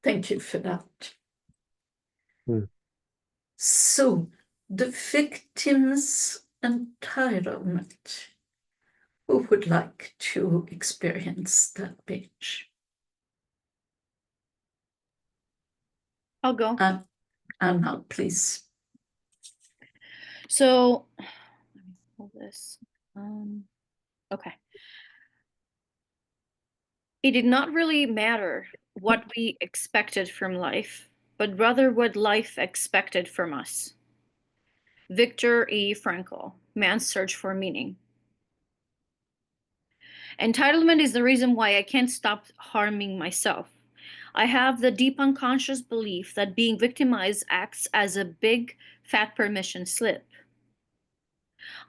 Thank you for that. Hmm. So, the victim's entitlement. Who would like to experience that page? I'll go. Anna, please. So, let me pull this. Okay. It did not really matter what we expected from life, but rather what life expected from us. Viktor E. Frankl, Man's Search for Meaning. Entitlement is the reason why I can't stop harming myself. I have the deep unconscious belief that being victimized acts as a big, fat permission slip.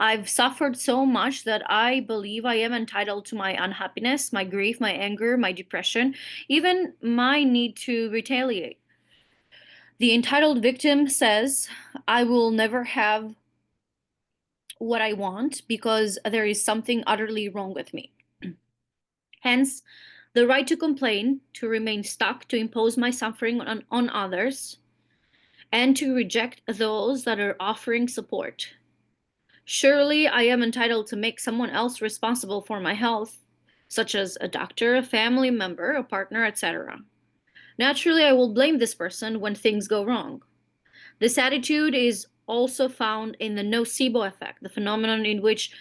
I've suffered so much that I believe I am entitled to my unhappiness, my grief, my anger, my depression, even my need to retaliate. The entitled victim says, I will never have what I want because there is something utterly wrong with me. Hence, the right to complain, to remain stuck, to impose my suffering on others, and to reject those that are offering support. Surely I am entitled to make someone else responsible for my health, such as a doctor, a family member, a partner, etc. Naturally, I will blame this person when things go wrong. This attitude is also found in the nocebo effect, the phenomenon in which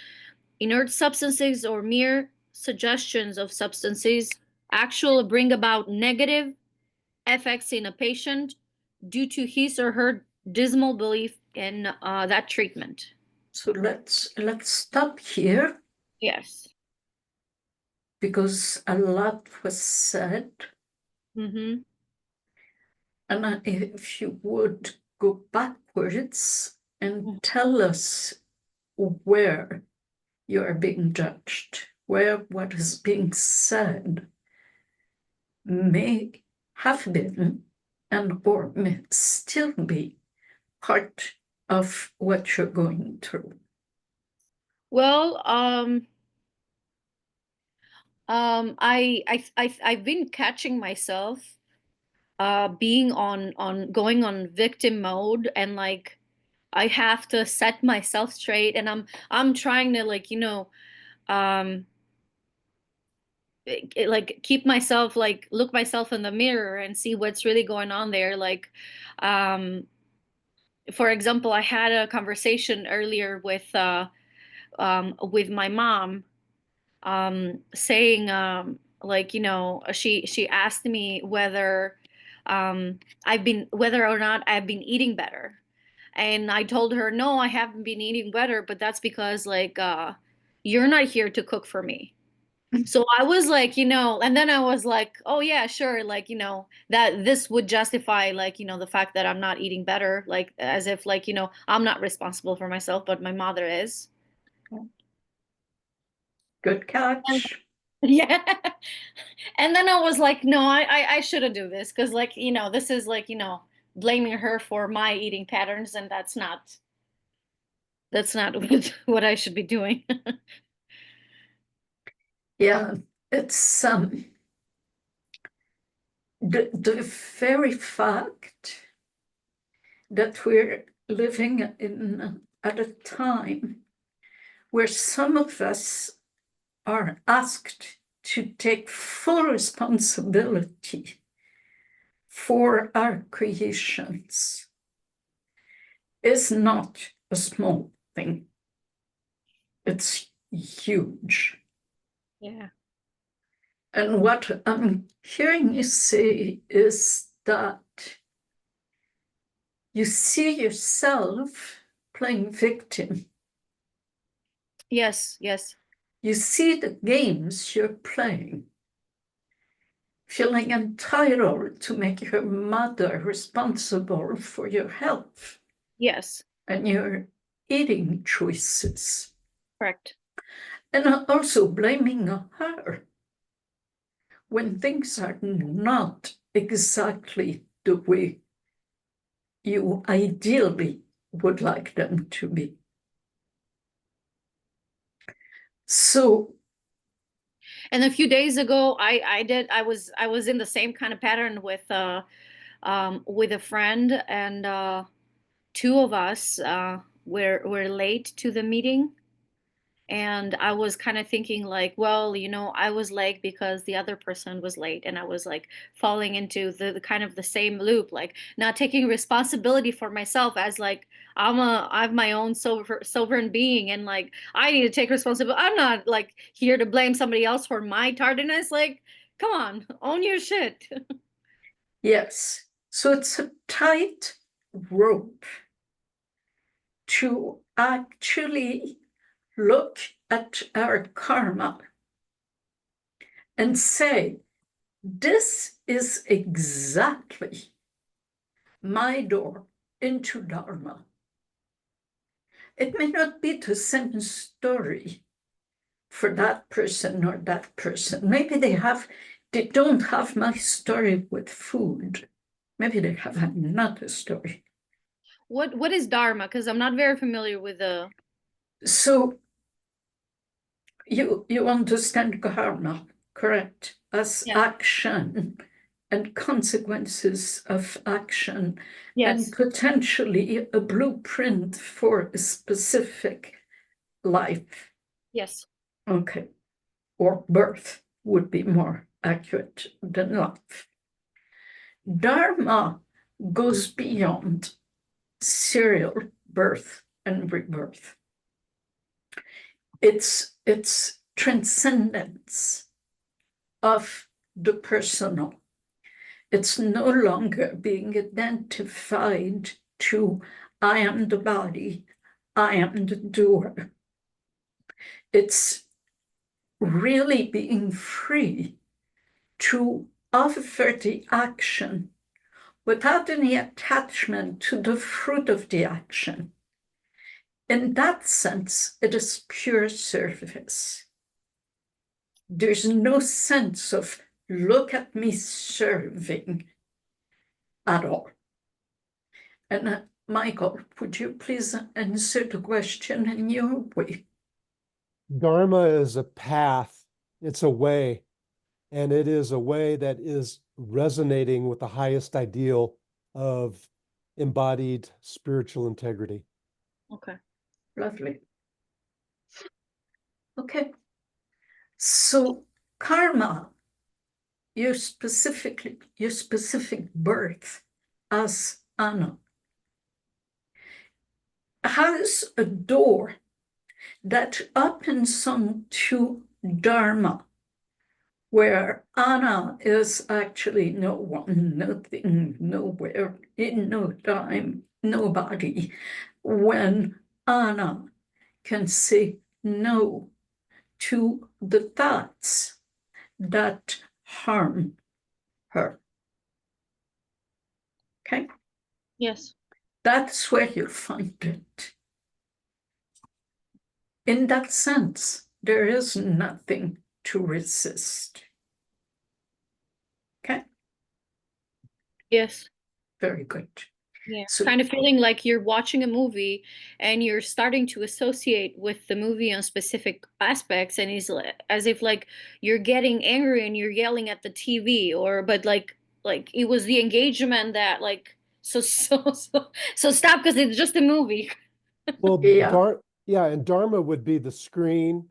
inert substances or mere suggestions of substances actually bring about negative effects in a patient due to his or her dismal belief in that treatment. So let's stop here. Yes. Because a lot was said. Mm-hmm. And if you would go backwards and tell us where you are being judged, where what is being said may have been and or may still be part of what you're going through. Well, I've been catching myself being going on victim mode, and like I have to set myself straight, and I'm trying to, like, like keep myself, like look myself in the mirror and see what's really going on there. Like, for example, I had a conversation earlier with my mom, saying, like, she asked me whether whether or not I've been eating better. And I told her, no, I haven't been eating better, but that's because, like, you're not here to cook for me. So I was like, and then I was like, oh yeah, sure. Like, that this would justify, like, the fact that I'm not eating better, like as if, like, I'm not responsible for myself, but my mother is. Good catch. Yeah. And then I was like, no, I shouldn't do this, because, like, this is like, blaming her for my eating patterns, and that's not what I should be doing. Yeah, it's the very fact that we're living at a time where some of us are asked to take full responsibility for our creations is not a small thing. It's huge. Yeah. And what I'm hearing you say is that you see yourself playing victim. Yes, yes. You see the games you're playing, feeling entitled to make your mother responsible for your health. Yes. And your eating choices. Correct. And also blaming her when things are not exactly the way you ideally would like them to be. So, And a few days ago, I was in the same kind of pattern with a friend, and two of us were late to the meeting. And I was kind of thinking like, well, I was late because the other person was late, and I was like falling into the kind of the same loop, like not taking responsibility for myself, as like I'm my own sovereign being, and like I need to take responsibility. I'm not like here to blame somebody else for my tardiness. Like, come on, own your shit. Yes. So it's a tight rope to actually look at our karma and say, this is exactly my door into Dharma. It may not be the same story for that person or that person. Maybe they don't have my story with food. Maybe they have another story. What is dharma? Because I'm not very familiar with the. So you understand karma, correct? As Yeah. action and consequences of action, and Yes. potentially a blueprint for a specific life. Yes. Okay. Or birth would be more accurate than life. Dharma goes beyond serial birth and rebirth. It's transcendence of the personal. It's no longer being identified to I am the body, I am the doer. It's really being free to offer the action without any attachment to the fruit of the action. In that sense, it is pure service. There's no sense of look at me serving at all. And Michael, would you please answer the question in your way? Dharma is a path, it's a way, and it is a way that is resonating with the highest ideal of embodied spiritual integrity. Okay. Lovely. Okay. So karma, your specific birth as Anna, has a door that opens onto Dharma, where Anna is actually no one, nothing, nowhere, in no time, nobody. When Anna can say no to the thoughts that harm her. Okay? Yes. That's where you find it. In that sense, there is nothing to resist. Okay? Yes. Very good. Yeah. So, Kind of feeling like you're watching a movie and you're starting to associate with the movie on specific aspects, and it's as if like you're getting angry and you're yelling at the TV, but like it was the engagement that like so stop, because it's just a movie. Well, yeah, and Dharma would be the screen,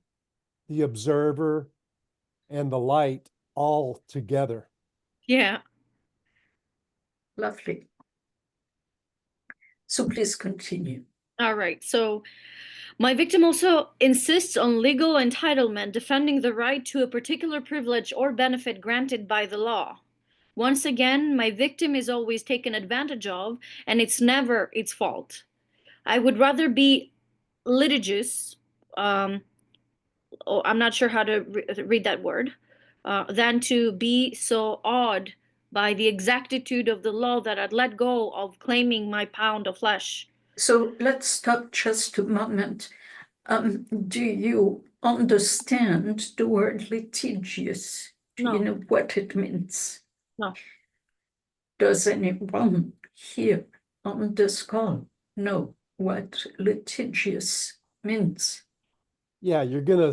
the observer, and the light all together. Yeah. lovely. So please continue. All right. So my victim also insists on legal entitlement, defending the right to a particular privilege or benefit granted by the law. Once again, my victim is always taken advantage of, and it's never its fault. I would rather be litigious, I'm not sure how to read that word, than to be so awed by the exactitude of the law that I'd let go of claiming my pound of flesh. So let's stop just a moment. Do you understand the word litigious? Do you No, know what it means? no. Does anyone here on this call know what litigious means? Yeah, you're gonna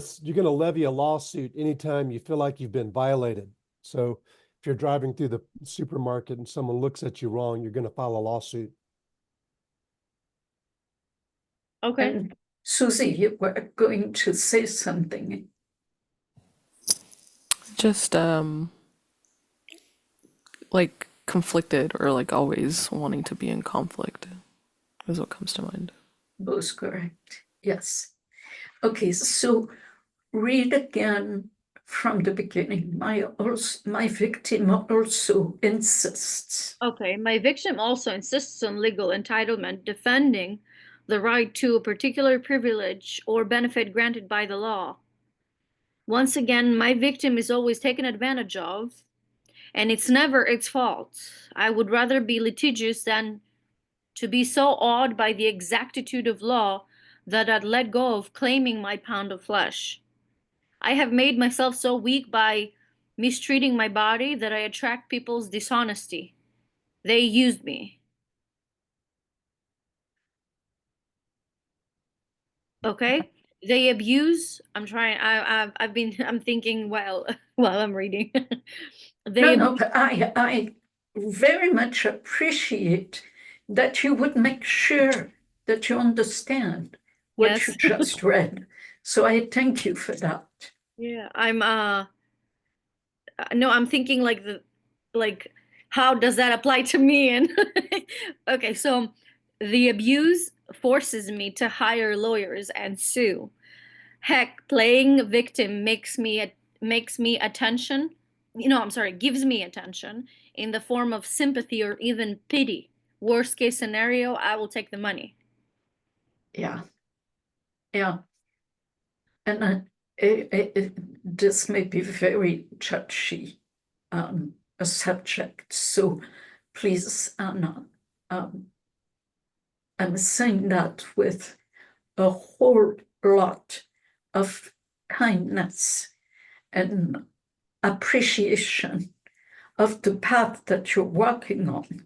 levy a lawsuit anytime you feel like you've been violated. So if you're driving through the supermarket and someone looks at you wrong, you're gonna file a lawsuit. Okay. And Susie, you were going to say something. Just like conflicted or like always wanting to be in conflict is what comes to mind. Most correct. Yes. Okay, so read again from the beginning. My victim also insists. Okay, my victim also insists on legal entitlement, defending the right to a particular privilege or benefit granted by the law. Once again, my victim is always taken advantage of, and it's never its fault. I would rather be litigious than to be so awed by the exactitude of law that I'd let go of claiming my pound of flesh. I have made myself so weak by mistreating my body that I attract people's dishonesty. They used me. Okay? They abuse. I'm thinking while while I'm reading. They No, but I very much appreciate that you would make sure that you understand what you Yes. just read. So I thank you for that. Yeah, no, I'm thinking like how does that apply to me? And okay, so the abuse forces me to hire lawyers and sue. Heck, playing victim makes me attention. I'm sorry, gives me attention in the form of sympathy or even pity. Worst case scenario, I will take the money. Yeah, yeah. And this may be very touchy, a subject. So please, Anna, I'm saying that with a whole lot of kindness and appreciation of the path that you're walking on.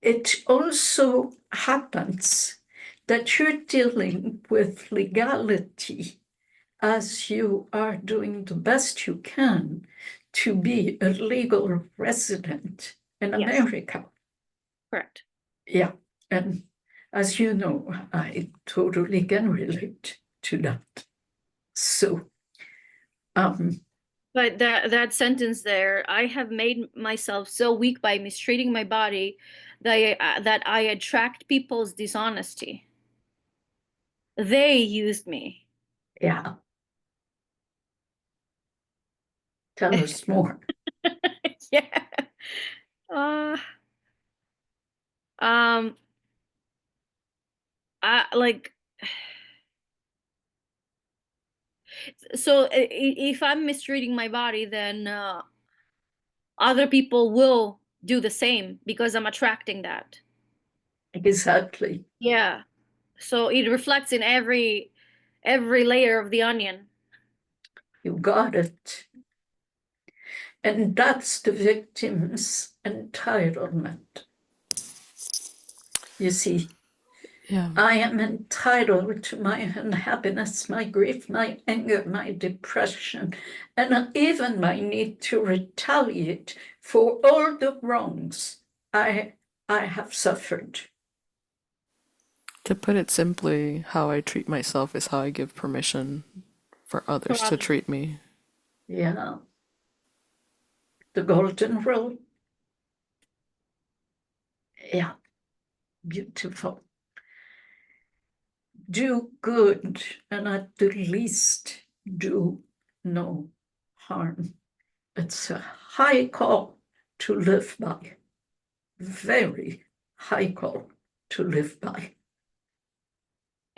It also happens that you're dealing with legality as you are doing the best you can to be a legal resident in Yes, America. correct. Yeah, and as you know, I totally can relate to that. So, But that sentence there, I have made myself so weak by mistreating my body that I attract people's dishonesty. They used me. yeah, tell us more. Yeah. Uh, um, I like so if I'm mistreating my body, then other people will do the same because I'm attracting that. Exactly. Yeah. So it reflects in every layer of the onion. You got it. And that's the victim's entitlement. You see, Yeah. I am entitled to my unhappiness, my grief, my anger, my depression, and even my need to retaliate for all the wrongs I have suffered. To put it simply, how I treat myself is how I give permission for others to treat me. Yeah, the golden rule. Yeah, beautiful. Do good, and at the least do no harm. It's a high call to live by, very high call to live by.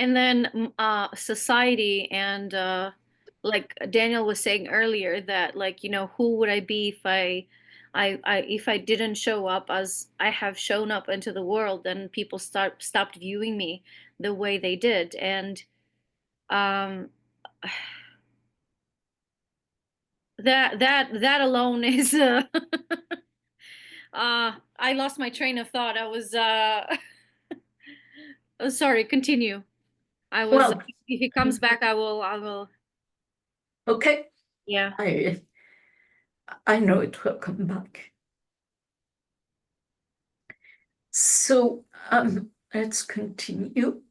And then society and like Daniel was saying earlier that like who would I be if if I didn't show up as I have shown up into the world, then people stopped viewing me the way they did. And um that alone is I lost my train of thought. I was oh, sorry, continue. I was, Well, if he comes back, I will, okay, yeah. I know it will come back. So let's continue.